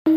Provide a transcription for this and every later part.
Ini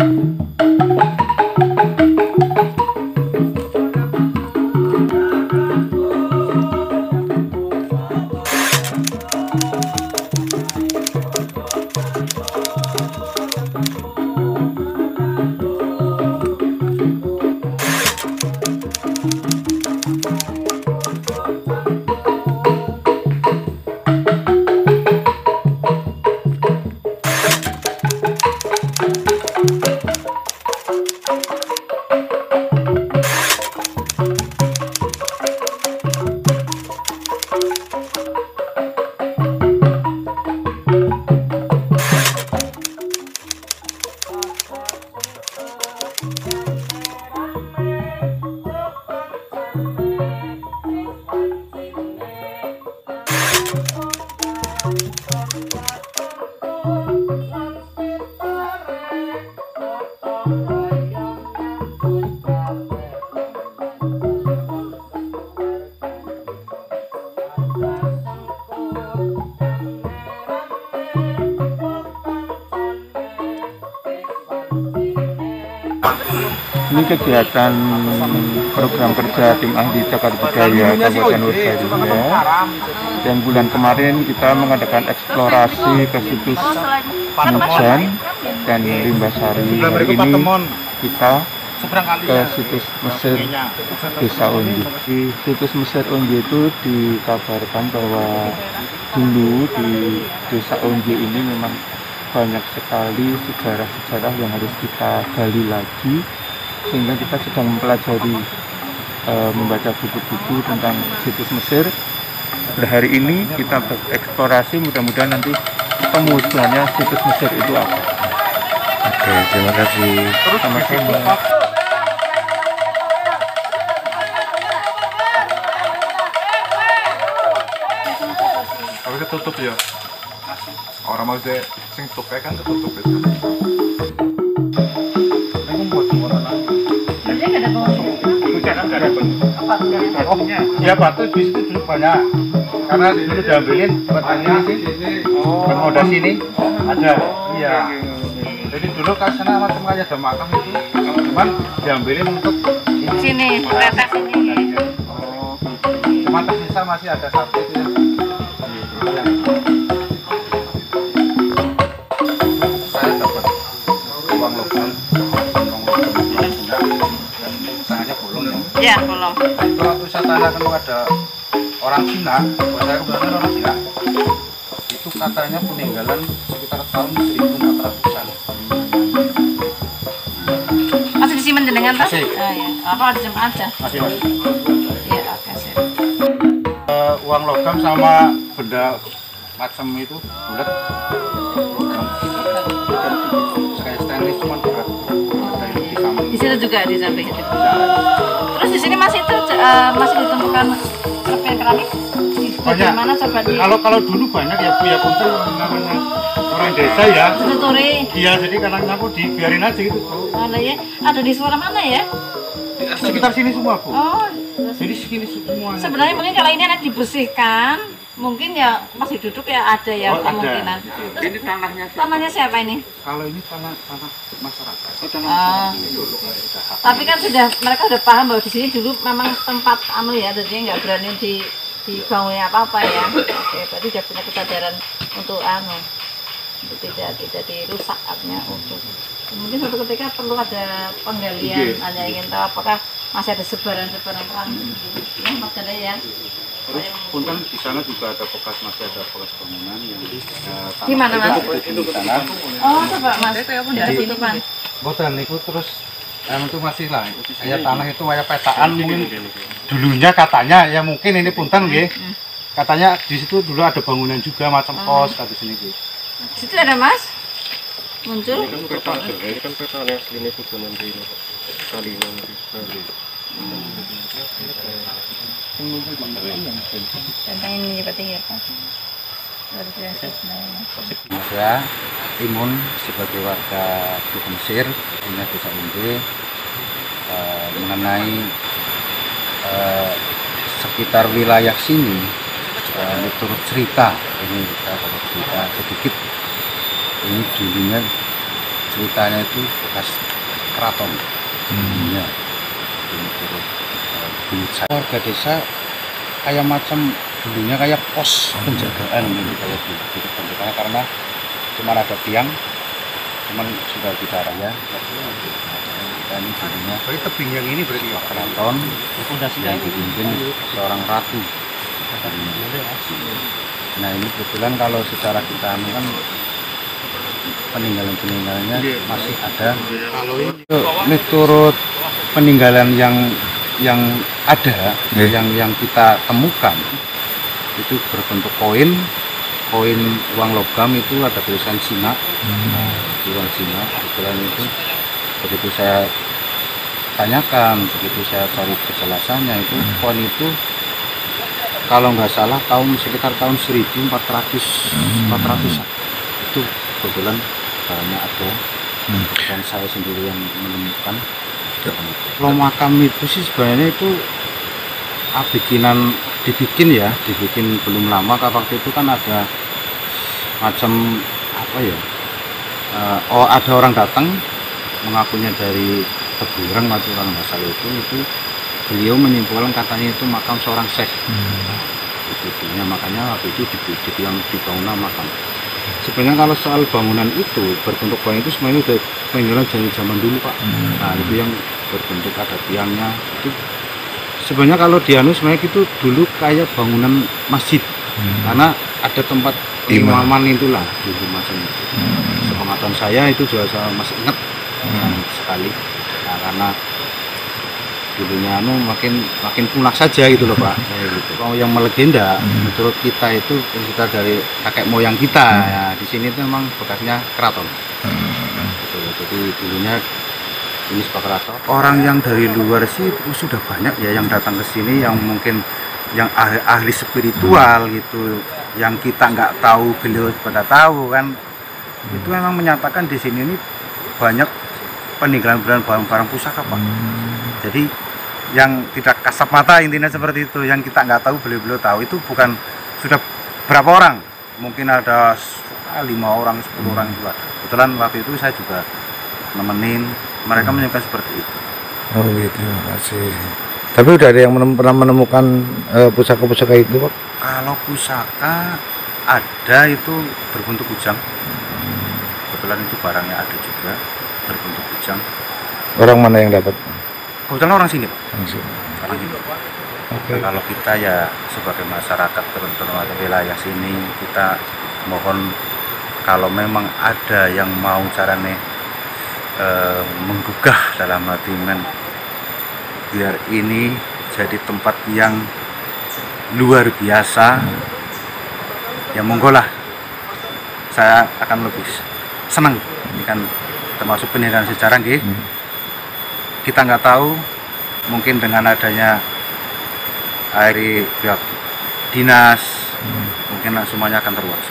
kegiatan program kerja tim ahli Cagar Budaya Kabupaten Purbalingga. Dan bulan kemarin kita mengadakan eksplorasi ke situs Mujan dan Limbasari. Hari ini kita ke situs Mesir Desa Onje. Di situs Mesir Onje itu dikabarkan bahwa dulu di Desa Onje ini memang banyak sekali sejarah-sejarah yang harus kita gali lagi, sehingga kita sedang mempelajari membaca buku-buku tentang situs Mesir. Pada hari ini kita bereksplorasi, mudah-mudahan nanti ketemu sebenarnya situs Mesir itu apa. Oke, terima kasih. Sama-sama. Harusnya tutup ya. Orang mau sing tutup kan ketutup itu. Ya batu di situ dulu banyak, karena dulu diambilin buat ini sih, buat modal sini ada, iya. Jadi dulu kan sana macam kayak ada makam itu, cuman diambilin untuk sini, atas ini. Oh, cuma tersisa masih ada satu itu. Saya dapat uang logam, usahanya bolong ya. Ya, belum. Itu waktu saya tanya kalau ada orang Cina, kalau saya kebetulan orang Cina, itu katanya peninggalan sekitar tahun 1400-an. Masih disimpan dengan tas? Masih. Oh, ya. Apa disimpan aja? Masih. Iya, oke sih. Uang logam sama benda macam itu bulat, logam kayak stainless cuman berat. Ada yang di samping. Di situ juga di samping itu. Bisa. Terus di sini masih masih ditemukan serpihan keramik di Banyak. mana coba di Kalau dulu banyak ya Bu ya punten namanya orang desa ya. Tuturi. Iya, jadi kadang aku dibiarin aja gitu Bu. Ada ya? Ada di sebelah mana ya? Sekitar sini semua Bu. Oh, Jadi segini semuanya. sebenarnya mungkin kalau ini anak dibersihkan, mungkin ya masih duduk ya ada ya Oh, ada. kemungkinan. Terus, Ini tanahnya siapa ini? kalau ini tanah masyarakat. Ah. Tapi kan mereka udah paham bahwa di sini dulu memang tempat ya, jadi nggak berani dibangun apa-apa ya. Oke, berarti udah punya kesadaran untuk untuk tidak dirusak artinya untuk. Mungkin suatu ketika perlu ada penggalian, hanya ingin tahu apakah masih ada sebaran-sebaran keramik. Ya, Mas Janda ya. Terus pun kan di sana juga ada masih ada bekas bangunan yang Di mana, Mas? Di sana. Oh, coba Mas, dari sini Pan. Boten itu terus itu masih lah. Kayak tanah itu kayak petaan mungkin dulunya katanya ya mungkin ini punten nggih. Katanya di situ dulu ada bangunan juga macam kos kata sini nggih. Di situ ada Mas? Muncul? Ini kan peta aslinya itu zaman dulu. Salinan Tentang ini seperti ya Pak. Luar biasa sebenarnya. Saya Imun sebagai warga di Mesir, punya Desa Onje, mengenai sekitar wilayah sini, menurut cerita ini kita dapat cerita sedikit. Ini dulunya ceritanya itu bekas keraton. Ya. Menurut buyut saya, warga desa kayak macam dulunya kayak pos penjagaan gitu, kayak gitu bentukannya, karena cuma ada tiang, cuman sudah kita raya. Dan ini dulunya tebing yang ini berarti ya? keraton yang dipimpin seorang ratu. Nah ini kebetulan kalau secara kita kan peninggalan-peninggalannya masih ada. Ini turut peninggalan yang ada, yang kita temukan itu berbentuk koin uang logam, itu ada tulisan Cina. Nah, uang Cina kebetulan itu begitu saya tanyakan, begitu saya cari kejelasannya, itu koin itu kalau nggak salah sekitar tahun 1400 itu kebetulan barangnya ada, dan saya sendiri yang menemukan. Kalau makam itu sih sebenarnya itu dibikin belum lama. Waktu itu kan ada macam apa ya, ada orang datang mengakunya dari Tebuireng atau orang masalah itu beliau menyimpulkan katanya itu makam seorang syekh. Itu makanya waktu itu dibilang dibangun makam. Sebenarnya kalau soal bangunan itu berbentuk koin itu sebenarnya udah peninggalan dari zaman dulu, Pak. Nah itu yang berbentuk ada tiangnya itu sebenarnya kalau dianu sebenarnya itu dulu kayak bangunan masjid, karena ada tempat imaman itulah dulu macam itu. Sepengetahuan saya itu juga saya masih ingat sekali. Nah, karena dulunya makin punah saja gitu loh, Pak. Gitu. Kalau yang melegenda menurut kita itu kita dari kakek moyang kita ya, di sini itu memang bekasnya keraton. Gitu. Jadi dulunya ini sebuah keraton. Orang yang dari luar sih sudah banyak ya yang datang ke sini, yang mungkin yang ahli spiritual gitu, yang kita nggak tahu beliau pada tahu kan. Itu memang menyatakan di sini ini banyak peninggalan barang-barang pusaka, Pak. Jadi yang tidak kasat mata intinya seperti itu, yang kita nggak tahu beliau tahu, itu bukan sudah berapa orang, mungkin ada 5 orang 10 orang juga. Kebetulan waktu itu saya juga nemenin mereka menyebutkan seperti itu. Oh gitu, terima kasih. Tapi udah ada yang pernah menemukan pusaka-pusaka itu, Pak? Kalau pusaka ada itu berbentuk kujang. Kebetulan itu barangnya ada juga berbentuk kujang. Orang mana yang dapat? Kebetulan orang sini, Pak. Langsung. Orang sini. Oke. Nah, kalau kita ya sebagai masyarakat terutama atau wilayah sini, kita mohon kalau memang ada yang mau carane menggugah dalam hati biar ini jadi tempat yang luar biasa, ya monggo lah, saya akan lebih senang. Ini kan termasuk peninggalan sejarah nggih. Kita nggak tahu, mungkin dengan adanya air pihak dinas mungkin semuanya akan terluas.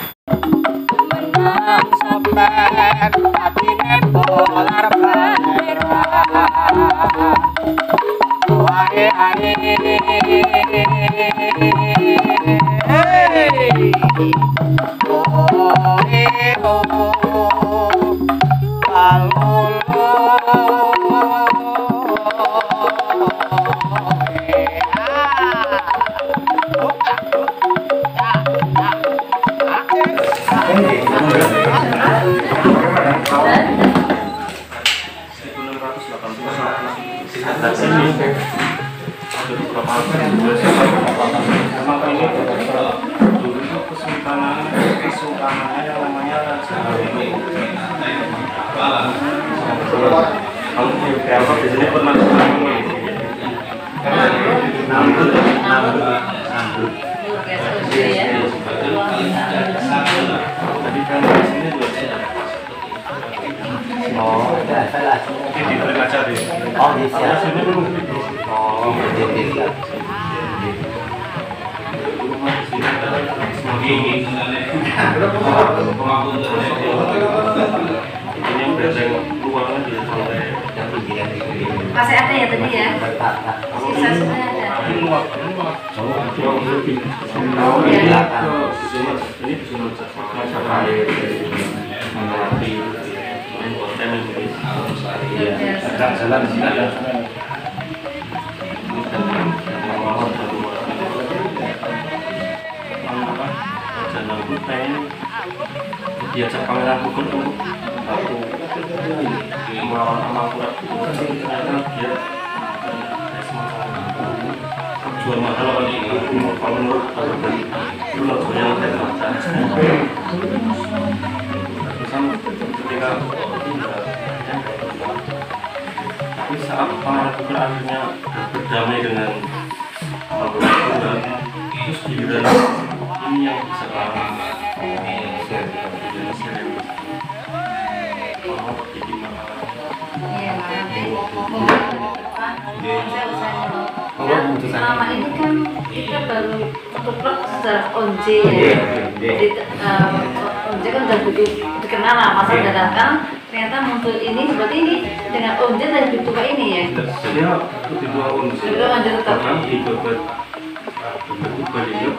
Masih ada ya tadi ya? Sisa semuanya ada. Oh ya. Ini bisa Jalan di sini ada. Jalan Buteng diajak pangeran Bogor untuk melawan Amalkurat. Ternyata dia jual mahal kalau menurut yang saya baca. Ketika tapi saat pangeran Bogor akhirnya berdamai dengan Amalkurat, terus giliran ini yang sekarang selama ini kan kita baru tutup secara onje ya. Jadi onje kan udah begitu dikenal lah masa dadakan ternyata muncul ini seperti ini dengan onje dan dibuka ini ya. Dia kedua onje. Kedua onje tetap. Di dompet beliau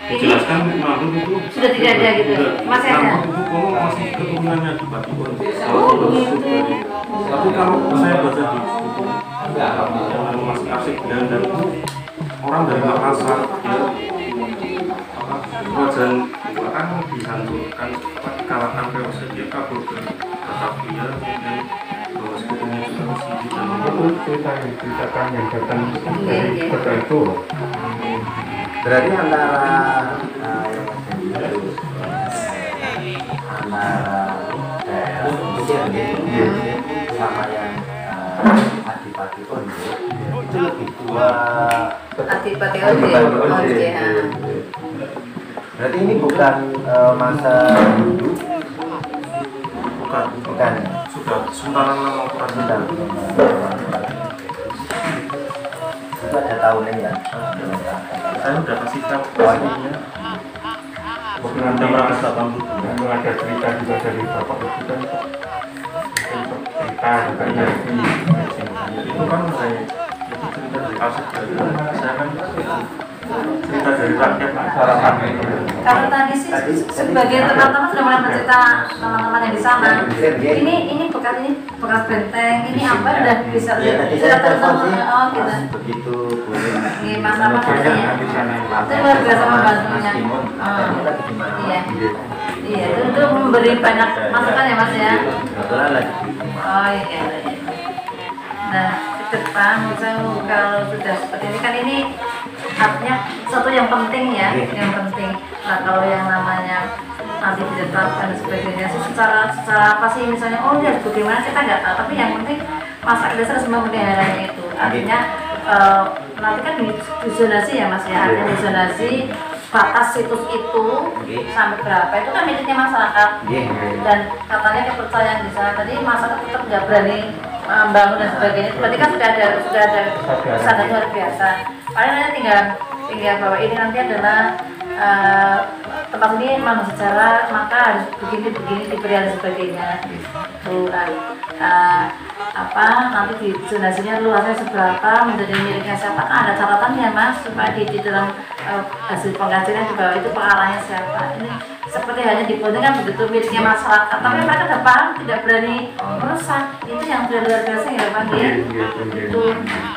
dijelaskan makhluk itu Sudah tidak ada gitu. Masih ada. Kalau masih keturunannya di batu onje. Tapi kalau saya baca di buku yang masih asik dan orang dari Makassar dia kerajaan akan dihancurkan kalahkan POC dia kabur ke Batavia dan bawa sekutunya juga ke sini dan cerita yang diceritakan yang datang dari kota itu. Berarti antara daerah sama yang Adipati Onje itu lebih tua. Adipati Onje. Berarti ini bukan masa dulu. Bukan. sudah Sultanan Amalkurat Sudah. Itu ada tahunnya kan? saya sudah kasih tahu Tahunnya. Mungkin nanti memang ada cerita juga dari bapak itu kan cerita juga itu kan saya itu cerita dari asik dari saya kan cerita dari rakyat masyarakat. Kalau tadi sih sebagian teman-teman sudah mulai bercerita teman-teman yang di sana. Ini bekas benteng, ini apa udah bisa telepon oh gitu. Begitu boleh. Ini Mas apa namanya? Itu luar biasa membantunya. Iya. Iya, itu memberi banyak masukan ya Mas ya. Kebetulan lagi. Oh iya. Nah, ke depan misalnya kalau sudah seperti ini kan ini artinya satu yang penting ya, yang penting. Nah kalau yang namanya nanti ditetapkan dan sebagainya sih secara apa sih misalnya oh ya bagaimana kita nggak tahu, tapi yang penting masa dasar semua pemeliharannya itu artinya nanti kan di zonasi ya Mas ya, artinya di zonasi batas situs itu sampai berapa itu kan miliknya masyarakat dan katanya kepercayaan di sana tadi masyarakat tetap nggak berani membangun dan sebagainya, berarti kan sudah ada kesadaran luar biasa. Paling nanti tinggal bahwa ini nanti adalah tempat ini memang sejarah maka harus begini diberi dan sebagainya. Nanti di zonasinya luasnya seberapa menjadi miliknya siapa, ada catatannya Mas supaya di dalam hasil pengkajian di bawah itu pengarahnya siapa. Ini seperti hanya dibuatnya kan begitu miliknya masyarakat, tapi mereka udah paham tidak berani merusak. Itu yang sudah luar biasa ya Bang ya. Itu.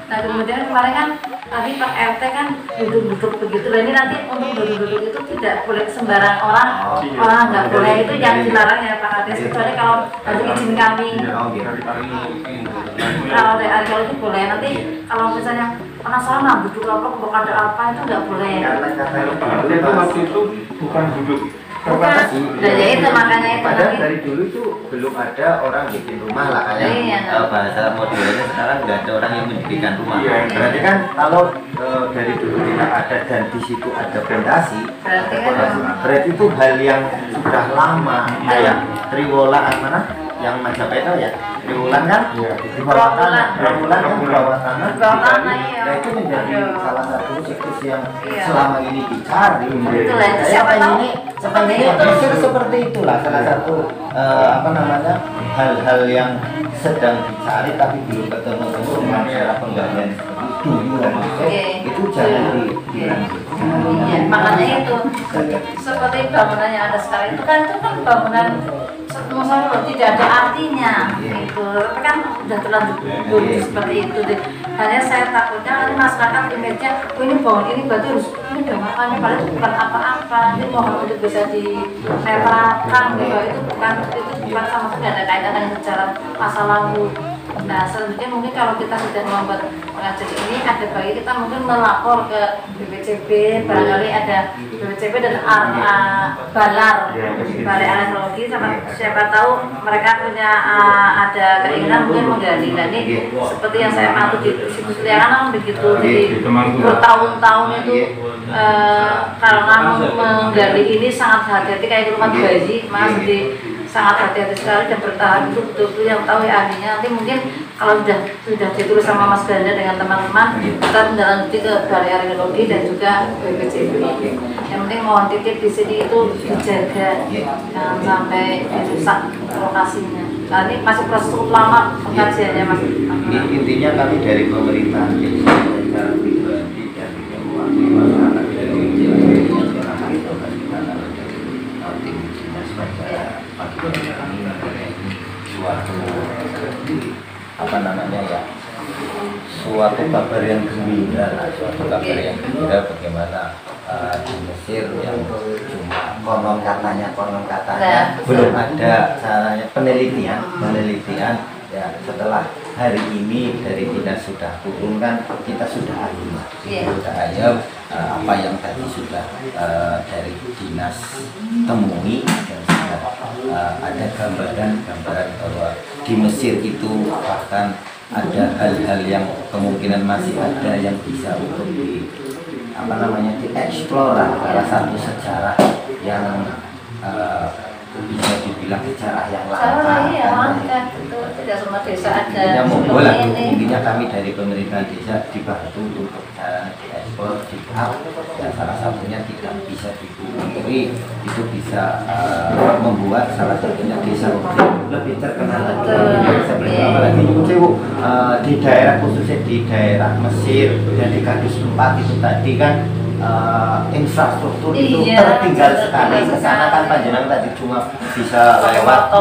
Nah kemudian kemarin kan tadi Pak RT kan duduk-duduk begitu. Dan ini nanti untuk duduk-duduk itu tidak boleh sembarang orang nggak boleh, itu yang dilarang ya Pak Kades, kecuali kalau dari izin kami. Kalau dari arkeologi boleh, nanti kalau misalnya penasaran duduk apa, kok ada apa itu nggak boleh. itu waktu itu bukan duduk Bukan, ya itu makanya itu Padahal nanti. dari dulu itu belum ada orang bikin rumah lah kayak bahasa modernnya sekarang nggak ada orang yang mendirikan rumah. Berarti kan kalau dari dulu tidak ada dan di situ ada fondasi, berarti itu hal yang sudah lama. Kayak Triwola mana yang Majapahit ya, Triwulan kan di bawah tanah, Triwulan kan di bawah tanah. Nah itu menjadi salah satu situs yang selama ini dicari. Siapa ini justru seperti itulah salah satu hal-hal yang sedang dicari tapi belum ketemu dengan cara penggalian dulu itu jangan Iya, makanya itu seperti bangunan yang ada sekarang itu kan bangunan masalah tidak ada artinya gitu. Tapi kan udah terlanjur dulu seperti itu deh. Hanya saya takutnya nanti masyarakat image-nya, oh ini bawang ini berarti harus ini udah makannya padahal itu bukan apa-apa, ini mohon untuk bisa dinetralkan gitu. Itu bukan sama sekali ada kaitan dengan sejarah masa lalu. Nah, selanjutnya mungkin kalau kita sudah membuat pengajian ini, ada baiknya kita mungkin melapor ke BPCB, barangkali ada BPCB dan Balai Arkeologi, sama siapa tahu mereka punya ada keinginan mungkin menggali. Nah, ini seperti yang saya pantau di situs Liangan begitu, jadi bertahun-tahun itu karena menggali ini sangat hati-hati kayak rumah bayi, Mas, jadi sangat hati-hati sekali dan bertahan itu betul-betul yang tahu ya ahlinya. Nanti mungkin kalau sudah ditulis sama Mas Ganda dengan teman-teman, kita mendalanjuti ke Balai Arkeologi dan juga BPCB. Yang penting mohon titip di sini itu dijaga, jangan sampai rusak lokasinya. Nah, ini masih proses cukup lama pengkajiannya, Mas. Intinya kami dari pemerintah desa secara pribadi dan mewakili masyarakat dari tim dinas pada kami mengenai suatu apa namanya ya, suatu kabar yang gembira bagaimana di Mesir yang cuma konon katanya belum ada caranya penelitian ya. Setelah hari ini dari dinas sudah turunkan, kita sudah ayam apa yang tadi sudah dari dinas temui, dan sudah ada gambaran bahwa di Mesir itu bahkan ada hal-hal yang kemungkinan masih ada yang bisa untuk dieksplor. Salah satu sejarah yang bisa dibilang sejarah yang lama. Tidak semua desa ada. Intinya kami dari pemerintah desa dibantu untuk cara diekspor, dan salah satunya tidak bisa dipungkiri itu bisa membuat salah satunya desa lebih terkenal. Apalagi di daerah, khususnya di daerah Mesir dan di Kadus 4 itu tadi kan infrastruktur itu tertinggal sekali. Kesana kan panjenengan tadi cuma bisa lewat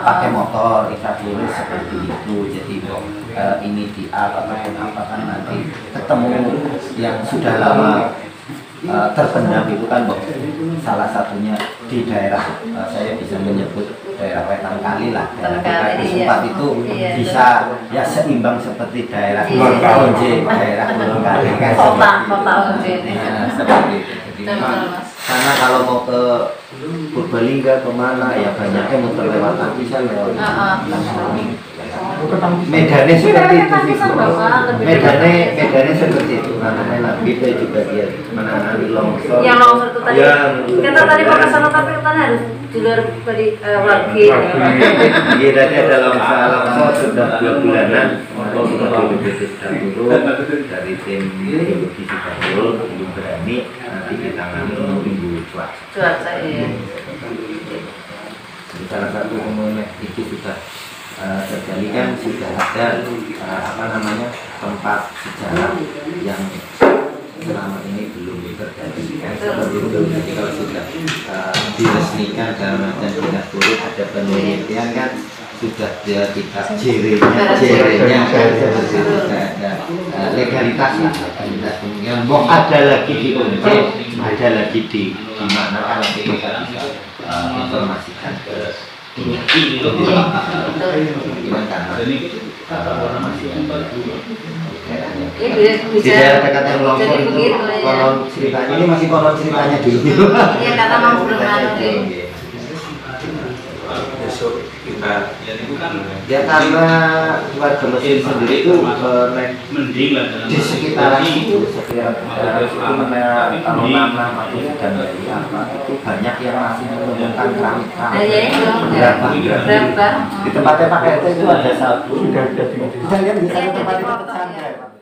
pakai motor, infrastruktur seperti itu. Jadi ini di ataupun apa kan nanti ketemu yang sudah lama terpendam itu kan, salah satunya di daerah saya bisa menyebut daerah Wetan Kali lah, daerah Sempat itu bisa ya seimbang seperti daerah Onje, daerah Gunung Kali kan kota Onje ini seperti itu. Jadi karena kalau mau ke Purbalingga kemana ya banyaknya muter lewat Angkisan, lewat medannya seperti itu sih. Medannya seperti itu. Namanya kita juga dia menangani longsor. Yang longsor itu tadi. Kita tadi mau ke sana tapi kan harus di luar dari wargi. Iya, tadi ada longsor sudah 2 bulanan. Sudah dari tim geologi sudah belum berani, nanti ditangani menunggu cuaca. Jadi salah satu umumnya itu sudah terjadi kan, sudah ada tempat sejarah yang selama ini belum terjadi kan, seperti itu. Jadi kalau sudah diresmikan dalam dan dinas turut ada penelitian kan, sudah dia kita jerenya kan, seperti itu ada legalitas kemungkinan ada lagi di Onje, ada lagi di mana kan, nanti kita bisa informasikan ke ini di daerah dekat yang longsor itu konon ceritanya, ini masih konon ceritanya dulu. Iya, kata mau belum besok kita ya, karena warga Mesir sendiri itu di sekitaran itu kalau nama atau dan dari apa itu banyak yang masih menemukan keramik. Berapa? Di tempatnya Pak RT itu ada satu. Kita lihat di sana tempat itu pesantren.